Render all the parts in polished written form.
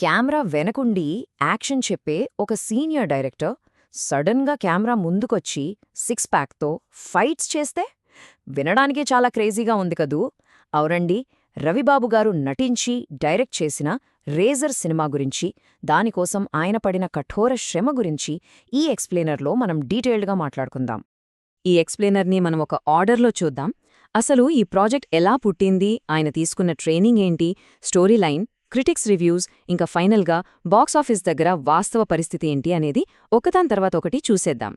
Camera వెనకుండి action చెప్పే ఒక senior director సడన్గా కెమెరా ముందుకొచ్చి సిక్స్ ప్యాక్తో ఫైట్స్ చేస్తే వినడానికే చాలా క్రేజీగా ఉంది కదూ. అవునండి, రవిబాబు గారు నటించి డైరెక్ట్ చేసిన రేజర్ సినిమా గురించి, దానికోసం ఆయన పడిన కఠోర శ్రమ గురించి ఈ ఎక్స్ప్లెయినర్లో మనం డీటెయిల్డ్గా మాట్లాడుకుందాం. ఈ ఎక్స్ప్లెయినర్ని మనం ఒక ఆర్డర్లో చూద్దాం. అసలు ఈ ప్రాజెక్ట్ ఎలా పుట్టింది, ఆయన తీసుకున్న ట్రైనింగ్ ఏంటి, స్టోరీ లైన్, క్రిటిక్స్ రివ్యూస్, ఇంకా ఫైనల్గా బాక్సాఫీస్ దగ్గర వాస్తవ పరిస్థితి ఏంటి అనేది ఒకదాని తర్వాత ఒకటి చూసేద్దాం.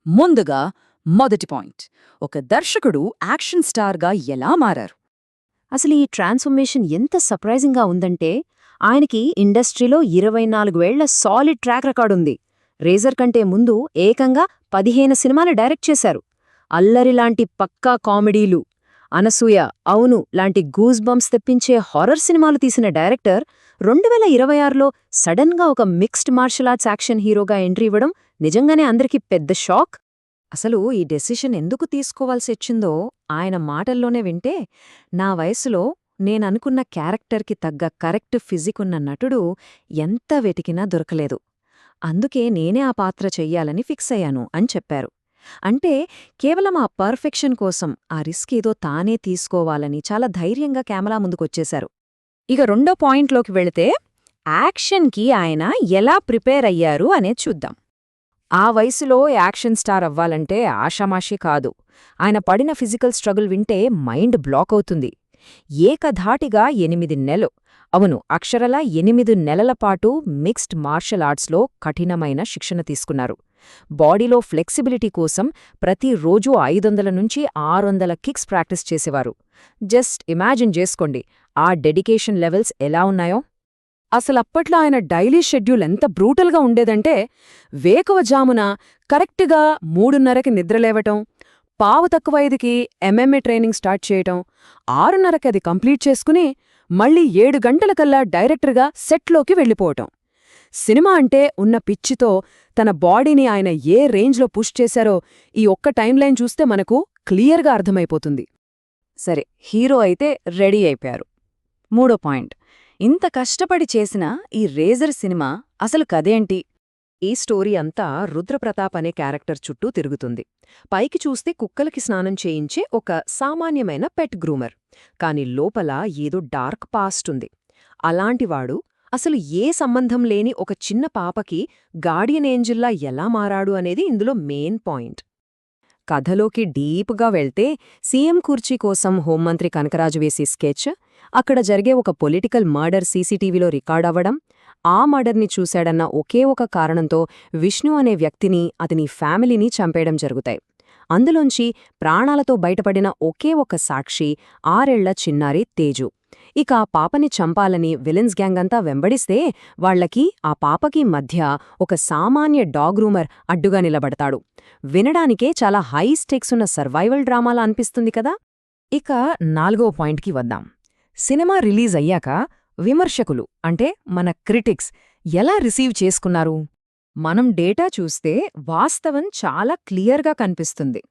ముందుగా మొదటి పాయింట్, ఒక దర్శకుడు యాక్షన్ స్టార్గా ఎలా మారారు? అసలు ఈ ట్రాన్స్ఫర్మేషన్ ఎంత సర్ప్రైజింగ్గా ఉందంటే, ఆయనకి ఇండస్ట్రీలో 24 ఏళ్ల సాలిడ్ ట్రాక్ రికార్డుంది. రేజర్ కంటే ముందు ఏకంగా 15 సినిమాలు డైరెక్ట్ చేశారు. అల్లరిలాంటి పక్కా కామెడీలు, అనసూయ, అవును లాంటి గూస్ బంప్స్ తెప్పించే హారర్ సినిమాలు తీసిన డైరెక్టర్ 2026లో సడన్గా ఒక మిక్స్డ్ మార్షల్ ఆర్ట్స్ యాక్షన్ హీరోగా ఎంట్రీ ఇవ్వడం నిజంగానే అందరికీ పెద్ద షాక్. అసలు ఈ డెసిషన్ ఎందుకు తీసుకోవాల్సొచ్చిందో ఆయన మాటల్లోనే వింటే, నా వయసులో నేననుకున్న క్యారెక్టర్కి తగ్గ కరెక్ట్ ఫిజికున్న నటుడు ఎంత వెతికినా దొరకలేదు. అందుకే నేనే ఆ పాత్ర చెయ్యాలని ఫిక్స్ అయ్యాను అని చెప్పారు. అంటే కేవలం ఆ పర్ఫెక్షన్ కోసం ఆ రిస్క్ ఏదో తానే తీసుకోవాలని చాలా ధైర్యంగా కెమెరా ముందుకొచ్చేశారు. ఇక రెండో పాయింట్లోకి వెళితే, యాక్షన్కి ఆయన ఎలా ప్రిపేర్ అయ్యారు అనేది చూద్దాం. ఆ వయసులో యాక్షన్ స్టార్ అవ్వాలంటే ఆషామాషీ కాదు. ఆయన పడిన ఫిజికల్ స్ట్రగుల్ వింటే మైండ్ బ్లాక్ అవుతుంది. ఏకధాటిగా 8 నెలలు, అవును అక్షరలా 8 నెలల పాటు మిక్స్డ్ మార్షల్ ఆర్ట్స్లో కఠినమైన శిక్షణ తీసుకున్నారు. బాడీలో ఫ్లెక్సిబిలిటీ కోసం ప్రతిరోజూ 500 నుంచి 600 కిక్స్ ప్రాక్టీస్ చేసేవారు. జస్ట్ ఇమాజిన్ చేసుకోండి ఆ డెడికేషన్ లెవెల్స్ ఎలా ఉన్నాయో. అసలప్పట్లో ఆయన డైలీ షెడ్యూల్ ఎంత బ్రూటల్గా ఉండేదంటే, వేకువజామున కరెక్ట్గా 3:30కి నిద్రలేవటం, పావు తక్కువ 5కి ఎంఎంఏ ట్రైనింగ్ స్టార్ట్ చేయటం, 6:30కి అది కంప్లీట్ చేసుకుని మళ్ళీ 7 గంటలకల్లా డైరెక్టర్గా సెట్లోకి వెళ్ళిపోవటం. సినిమా అంటే ఉన్న పిచ్చితో తన బాడీని ఆయన ఏ రేంజ్లో పుష్ చేశారో ఈ ఒక్క టైంలైన్ చూస్తే మనకు క్లియర్గా అర్థమైపోతుంది. సరే, హీరో అయితే రెడీ అయిపోయారు. మూడో పాయింట్, ఇంత కష్టపడి చేసిన ఈ రేజర్ సినిమా అసలు కదేంటి? ఈ స్టోరీ అంతా రుద్రప్రతాప్ అనే క్యారెక్టర్ చుట్టూ తిరుగుతుంది. పైకి చూస్తే కుక్కలకి స్నానం చేయించే ఒక సామాన్యమైన పెట్ గ్రూమర్, కాని లోపల ఏదో డార్క్ పాస్ట్ ఉంది. అలాంటివాడు అసలు ఏ సంబంధం లేని ఒక చిన్న పాపకి గార్డియన్ ఏంజిల్లా ఎలా మారాడు అనేది ఇందులో మెయిన్ పాయింట్. కథలోకి డీప్గా వెళ్తే, సీఎం కుర్చీ కోసం హోంమంత్రి కనకరాజు వేసే స్కెచ్, అక్కడ జరిగే ఒక పొలిటికల్ మర్డర్ సీసీటీవీలో రికార్డవ్వడం, ఆ మర్డర్ని చూశాడన్న ఒకే ఒక కారణంతో విష్ణు అనే వ్యక్తిని, అతని ఫ్యామిలీని చంపేయడం జరుగుతాయి. అందులోంచి ప్రాణాలతో బయటపడిన ఒకే ఒక సాక్షి 6 ఏళ్ల చిన్నారి తేజు. ఇక ఆ పాపని చంపాలని విలన్స్ గ్యాంగ్ అంతా వెంబడిస్తే, వాళ్లకి ఆ పాపకి మధ్య ఒక సామాన్య డాగ్ రూమర్ అడ్డుగా నిలబడతాడు. వినడానికే చాలా హై స్టేక్స్ ఉన్న సర్వైవల్ డ్రామాలా అనిపిస్తుంది కదా. ఇక 4వ పాయింట్కి వద్దాం. సినిమా రిలీజ్ అయ్యాక విమర్శకులు అంటే మన క్రిటిక్స్ ఎలా రిసీవ్ చేసుకున్నారు? మనం డేటా చూస్తే వాస్తవం చాలా క్లియర్గా కనిపిస్తుంది.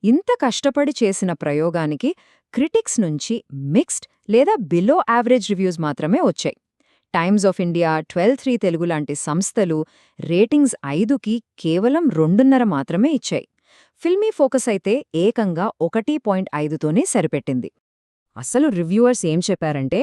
ఇంత కష్టపడి చేసిన ప్రయోగానికి క్రిటిక్స్ నుంచి మిక్స్డ్ లేదా బిలో యావరేజ్ రివ్యూస్ మాత్రమే వచ్చాయి. టైమ్స్ ఆఫ్ ఇండియా, 12/3 తెలుగు లాంటి సంస్థలు రేటింగ్స్ 5కి కేవలం 2.5 మాత్రమే ఇచ్చాయి. ఫిల్మీ ఫోకస్ అయితే ఏకంగా 1.5తోనే సరిపెట్టింది. అసలు రివ్యూవర్స్ ఏం చెప్పారంటే,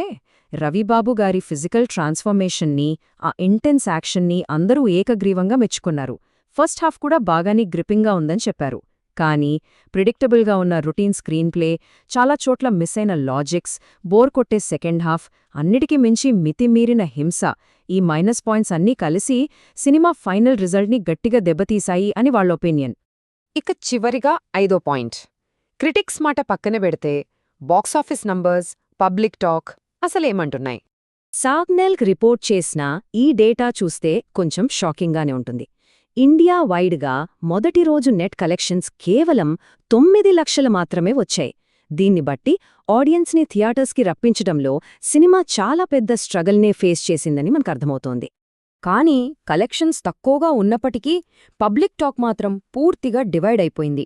రవిబాబు గారి ఫిజికల్ ట్రాన్స్ఫర్మేషన్ని, ఆ ఇంటెన్స్ యాక్షన్ని అందరూ ఏకగ్రీవంగా మెచ్చుకున్నారు. ఫస్ట్ హాఫ్ కూడా బాగానే గ్రిప్పింగ్గా ఉందని చెప్పారు. కానీ ప్రిడిక్టబుల్గా ఉన్న రొటీన్ స్క్రీన్ ప్లే, చాలా చోట్ల మిస్ అయిన లాజిక్స్, బోర్ కొట్టే సెకండ్ హాఫ్, అన్నిటికీ మించి మితిమీరిన హింస, ఈ మైనస్ పాయింట్స్ అన్నీ కలిసి సినిమా ఫైనల్ రిజల్ట్ని గట్టిగా దెబ్బతీశాయి అని వాళ్ళ ఒపీనియన్. ఇక చివరిగా 5వ పాయింట్, క్రిటిక్స్ మాట పక్కన పెడితే బాక్సాఫీస్ నంబర్స్, పబ్లిక్ టాక్ అసలేమంటున్నాయి? సాగ్నెల్క్ రిపోర్ట్ చేసిన ఈ డేటా చూస్తే కొంచెం షాకింగ్గానే ఉంటుంది. ఇండియా వైడ్గా మొదటి రోజు నెట్ కలెక్షన్స్ కేవలం 9 లక్షలు మాత్రమే వచ్చాయి. దీన్ని బట్టి ఆడియన్స్ని థియేటర్స్కి రప్పించడంలో సినిమా చాలా పెద్ద స్ట్రగల్నే ఫేస్ చేసిందని మనకర్థమవుతోంది. కానీ కలెక్షన్స్ తక్కువగా ఉన్నప్పటికీ పబ్లిక్ టాక్ మాత్రం పూర్తిగా డివైడ్ అయిపోయింది.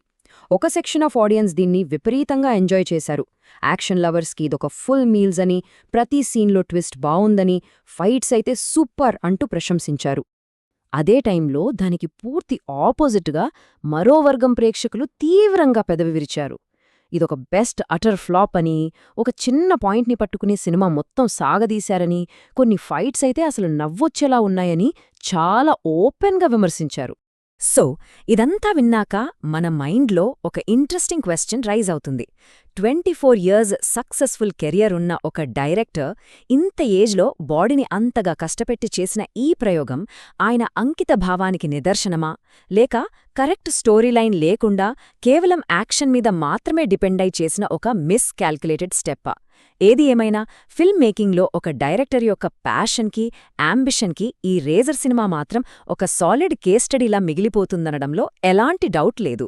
ఒక సెక్షన్ ఆఫ్ ఆడియన్స్ దీన్ని విపరీతంగా ఎంజాయ్ చేశారు. యాక్షన్ లవర్స్కి ఇదొక ఫుల్ మీల్స్ అని, ప్రతి సీన్లో ట్విస్ట్ బావుందని, ఫైట్స్ అయితే సూపర్ అంటూ ప్రశంసించారు. అదే టైంలో దానికి పూర్తి ఆపోజిట్గా మరో వర్గం ప్రేక్షకులు తీవ్రంగా పెదవి విరిచారు. ఇదొక బెస్ట్ అటర్ ఫ్లాప్ అని, ఒక చిన్న పాయింట్ని పట్టుకుని సినిమా మొత్తం సాగదీశారని, కొన్ని ఫైట్స్ అయితే అసలు నవ్వొచ్చేలా ఉన్నాయని చాలా ఓపెన్గా విమర్శించారు. సో ఇదంతా విన్నాక మన మైండ్లో ఒక ఇంట్రెస్టింగ్ క్వశ్చన్ రైజ్ అవుతుంది. 24 years సక్సెస్ఫుల్ కెరియర్ ఉన్న ఒక డైరెక్టర్ ఇంత ఏజ్లో బాడీని అంతగా కష్టపెట్టి చేసిన ఈ ప్రయోగం ఆయన అంకిత భావానికి నిదర్శనమా, లేక కరెక్ట్ స్టోరీ లైన్ లేకుండా కేవలం యాక్షన్ మీద మాత్రమే డిపెండై చేసిన ఒక మిస్ క్యాల్కులేటెడ్ స్టెప్పా? ఏది ఏమైనా ఫిల్మ్ మేకింగ్లో ఒక డైరెక్టర్ యొక్క ప్యాషన్కి, అంబిషన్కి ఈ రేజర్ సినిమా మాత్రం ఒక సాలిడ్ కేస్ స్టడీలా మిగిలిపోతుందనడంలో ఎలాంటి డౌట్ లేదు.